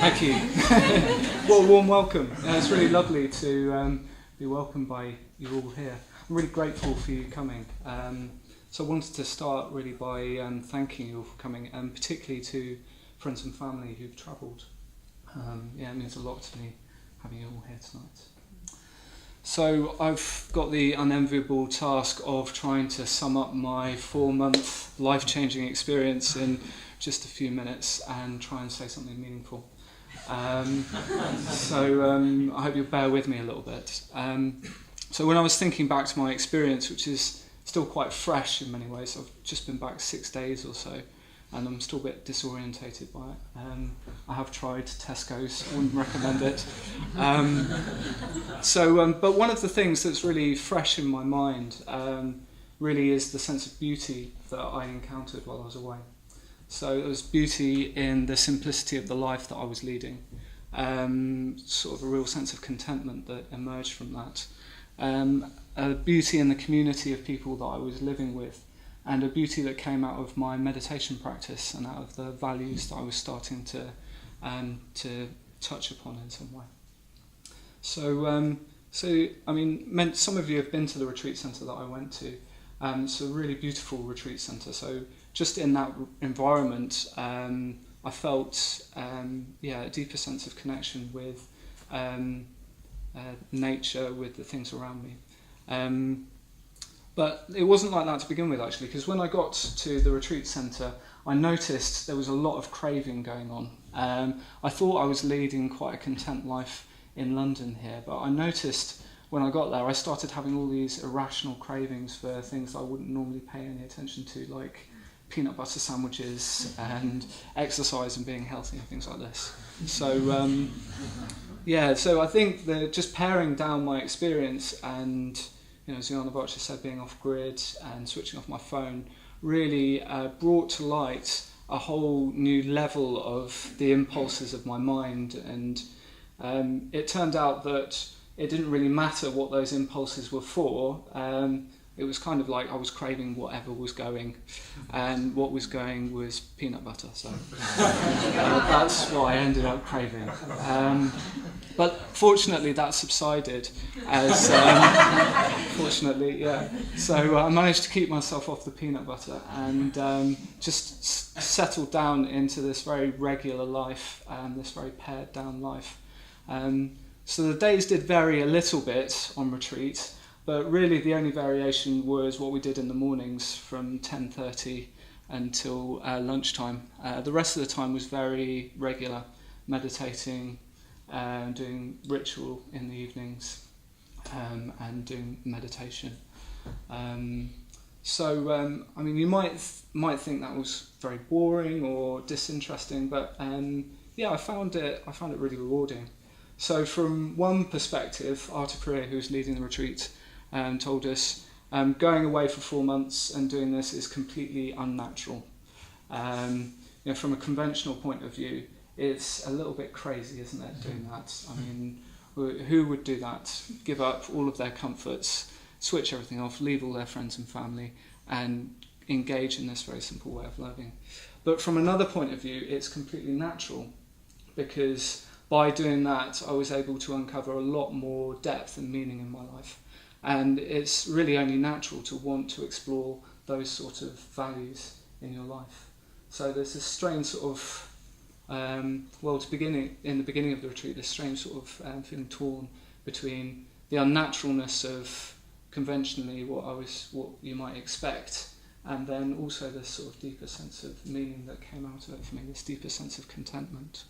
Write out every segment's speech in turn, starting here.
Thank you. Well, warm welcome. It's really lovely to be welcomed by you all here. I'm really grateful for you coming. So I wanted to start really by thanking you all for coming, and particularly to friends and family who've travelled. It means a lot to me having you all here tonight. So I've got the unenviable task of trying to sum up my 4-month life-changing experience in just a few minutes and try and say something meaningful. So I hope you'll bear with me a little bit. So when I was thinking back to my experience, which is still quite fresh in many ways, I've just been back 6 days or so, and I'm still a bit disorientated by it. I have tried Tesco's, I wouldn't recommend it. But one of the things that's really fresh in my mind really is the sense of beauty that I encountered while I was away. So there was beauty in the simplicity of the life that I was leading, sort of a real sense of contentment that emerged from that, a beauty in the community of people that I was living with, and a beauty that came out of my meditation practice and out of the values that I was starting to touch upon in some way. So some of you have been to the retreat centre that I went to. It's a really beautiful retreat centre. So just in that environment, I felt a deeper sense of connection with nature, with the things around me. But it wasn't like that to begin with, actually, because when I got to the retreat centre, I noticed there was a lot of craving going on. I thought I was leading quite a content life in London here, but I noticed when I got there, I started having all these irrational cravings for things I wouldn't normally pay any attention to, like peanut butter sandwiches and exercise and being healthy and things like this. So I think that just paring down my experience and, as Yana Vacha said, being off grid and switching off my phone really brought to light a whole new level of the impulses of my mind, and it turned out that it didn't really matter what those impulses were for. It was kind of like I was craving whatever was going, and what was going was peanut butter, so that's what I ended up craving. But fortunately that subsided So I managed to keep myself off the peanut butter and just settled down into this very regular life, this very pared down life. So the days did vary a little bit on retreat, but really the only variation was what we did in the mornings from 10:30 until lunchtime. The rest of the time was very regular, meditating, doing ritual in the evenings, and doing meditation. You might think that was very boring or disinteresting, but I found it really rewarding. So from one perspective, Arta Priya, who's leading the retreat, told us going away for 4 months and doing this is completely unnatural. From a conventional point of view, it's a little bit crazy, isn't it, doing that? I mean, who would do that? Give up all of their comforts, switch everything off, leave all their friends and family, and engage in this very simple way of living. But from another point of view, it's completely natural, because by doing that, I was able to uncover a lot more depth and meaning in my life. And it's really only natural to want to explore those sort of values in your life. So there's this strange sort of, in the beginning of the retreat, this strange sort of feeling torn between the unnaturalness of conventionally what you might expect, and then also this sort of deeper sense of meaning that came out of it for me, this deeper sense of contentment.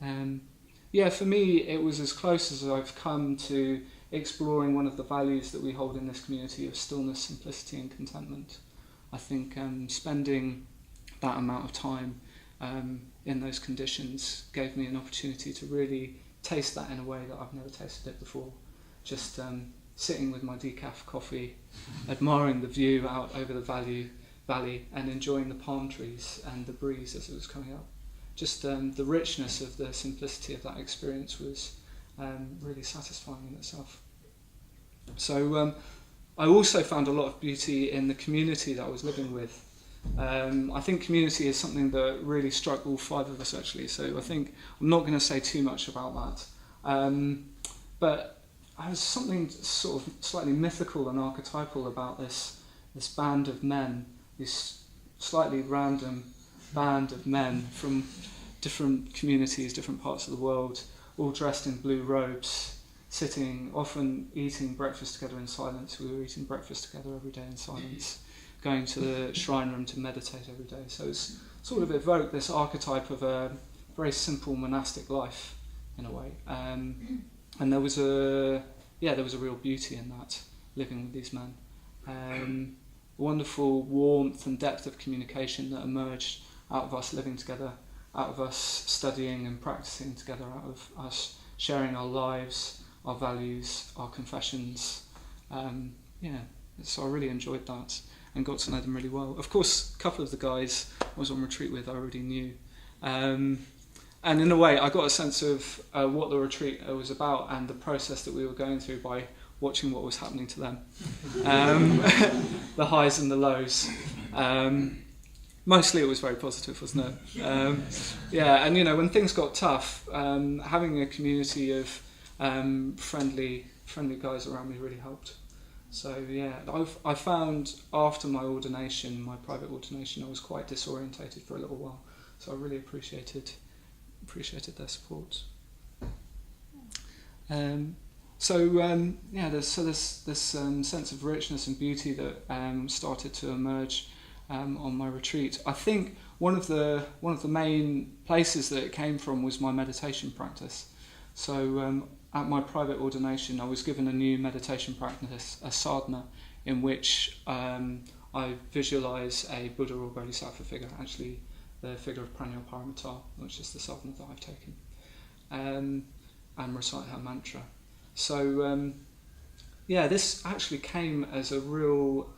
For me, it was as close as I've come to exploring one of the values that we hold in this community of stillness, simplicity and contentment. I think spending that amount of time in those conditions gave me an opportunity to really taste that in a way that I've never tasted it before. Just sitting with my decaf coffee, admiring the view out over the valley and enjoying the palm trees and the breeze as it was coming up. Just the richness of the simplicity of that experience was really satisfying in itself. So I also found a lot of beauty in the community that I was living with. I think community is something that really struck all five of us actually, so I think I'm not going to say too much about that. But there's something sort of slightly mythical and archetypal about this band of men, this slightly random band of men from different communities, different parts of the world, all dressed in blue robes, sitting, often eating breakfast together in silence. We were eating breakfast together every day in silence, going to the shrine room to meditate every day. So it's sort of evoked this archetype of a very simple monastic life, in a way. And there was a real beauty in that, living with these men. Wonderful warmth and depth of communication that emerged out of us living together, out of us studying and practicing together, out of us sharing our lives, our values, our confessions. So I really enjoyed that and got to know them really well. Of course, a couple of the guys I was on retreat with I already knew. And in a way, I got a sense of what the retreat was about and the process that we were going through by watching what was happening to them. The highs and the lows. Mostly it was very positive, wasn't it? And when things got tough, having a community of friendly guys around me really helped. So I found after my ordination, my private ordination, I was quite disorientated for a little while. So I really appreciated their support. There's this sense of richness and beauty that started to emerge on my retreat. I think one of the main places that it came from was my meditation practice. So at my private ordination, I was given a new meditation practice, a sadhana, in which I visualise a Buddha or Bodhisattva figure, actually the figure of Prajnaparamita, which is the sadhana that I've taken, and recite her mantra. So this actually came as a real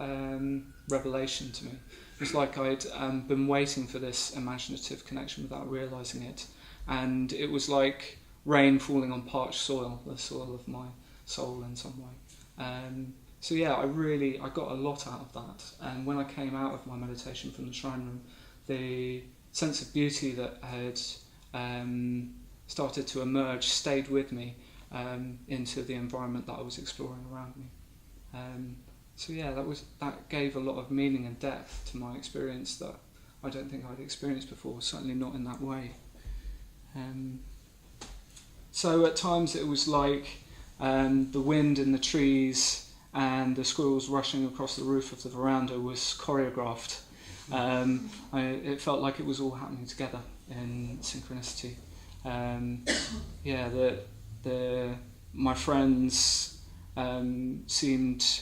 revelation to me. It was like I'd been waiting for this imaginative connection without realising it, and it was like rain falling on parched soil, the soil of my soul in some way. I got a lot out of that, and when I came out of my meditation from the shrine room, the sense of beauty that had started to emerge stayed with me into the environment that I was exploring around me. That gave a lot of meaning and depth to my experience that I don't think I'd experienced before, certainly not in that way. So at times it was like the wind in the trees and the squirrels rushing across the roof of the veranda was choreographed. It felt like it was all happening together in synchronicity. My friends seemed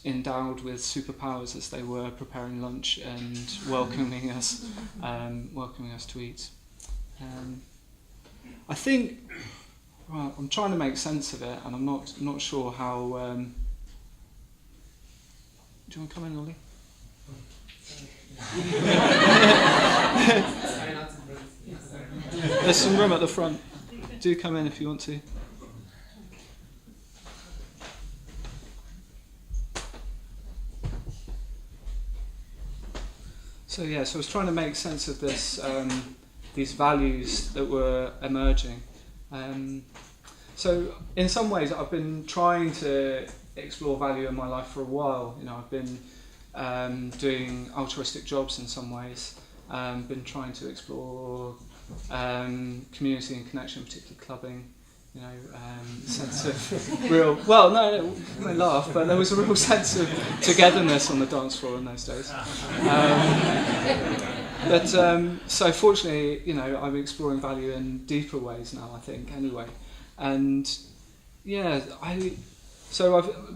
endowed with superpowers as they were preparing lunch and welcoming us to eat. I think I'm trying to make sense of it, and I'm not sure how. Do you want to come in, Ollie? There's some room at the front. Do come in if you want to. So I was trying to make sense of this, these values that were emerging. So in some ways, I've been trying to explore value in my life for a while. I've been doing altruistic jobs in some ways. Been trying to explore community and connection, particularly clubbing. Sense of real. Well, no, they laugh, but there was a real sense of togetherness on the dance floor in those days. So fortunately, I'm exploring value in deeper ways now, I think, anyway. And I've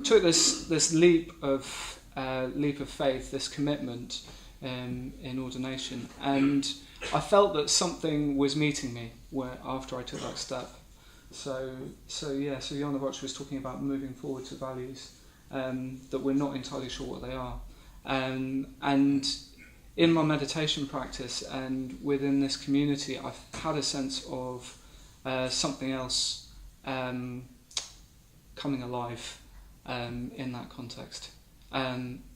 took this leap of faith, this commitment in ordination, and I felt that something was meeting me after I took that step. So Jana Roch was talking about moving forward to values that we're not entirely sure what they are, and in my meditation practice and within this community, I've had a sense of something else coming alive in that context.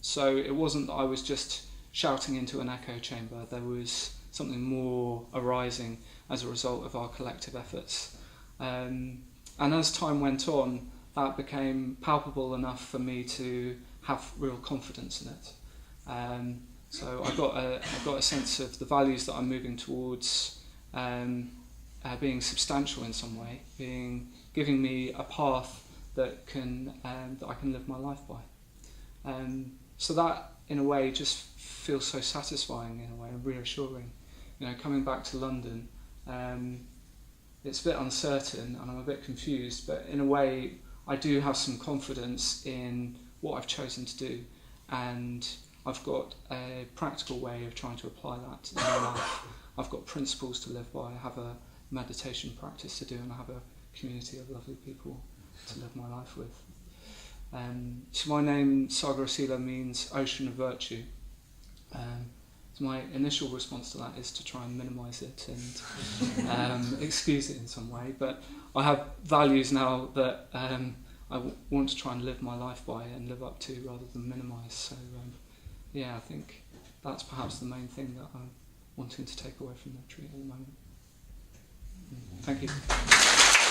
So it wasn't that I was just shouting into an echo chamber. There was something more arising as a result of our collective efforts. And as time went on, that became palpable enough for me to have real confidence in it. So I got a sense of the values that I'm moving towards being substantial in some way, giving me a path that I can live my life by. So that, in a way, just feels so satisfying in a way and reassuring. Coming back to London, it's a bit uncertain and I'm a bit confused, but in a way, I do have some confidence in what I've chosen to do, and I've got a practical way of trying to apply that in my life. I've got principles to live by. I have a meditation practice to do, and I have a community of lovely people to live my life with. So my name, Sagarasila, means ocean of virtue. So my initial response to that is to try and minimise it and excuse it in some way, but I have values now that I want to try and live my life by and live up to rather than minimise. So I think that's perhaps the main thing that I'm wanting to take away from the retreat at the moment. Thank you.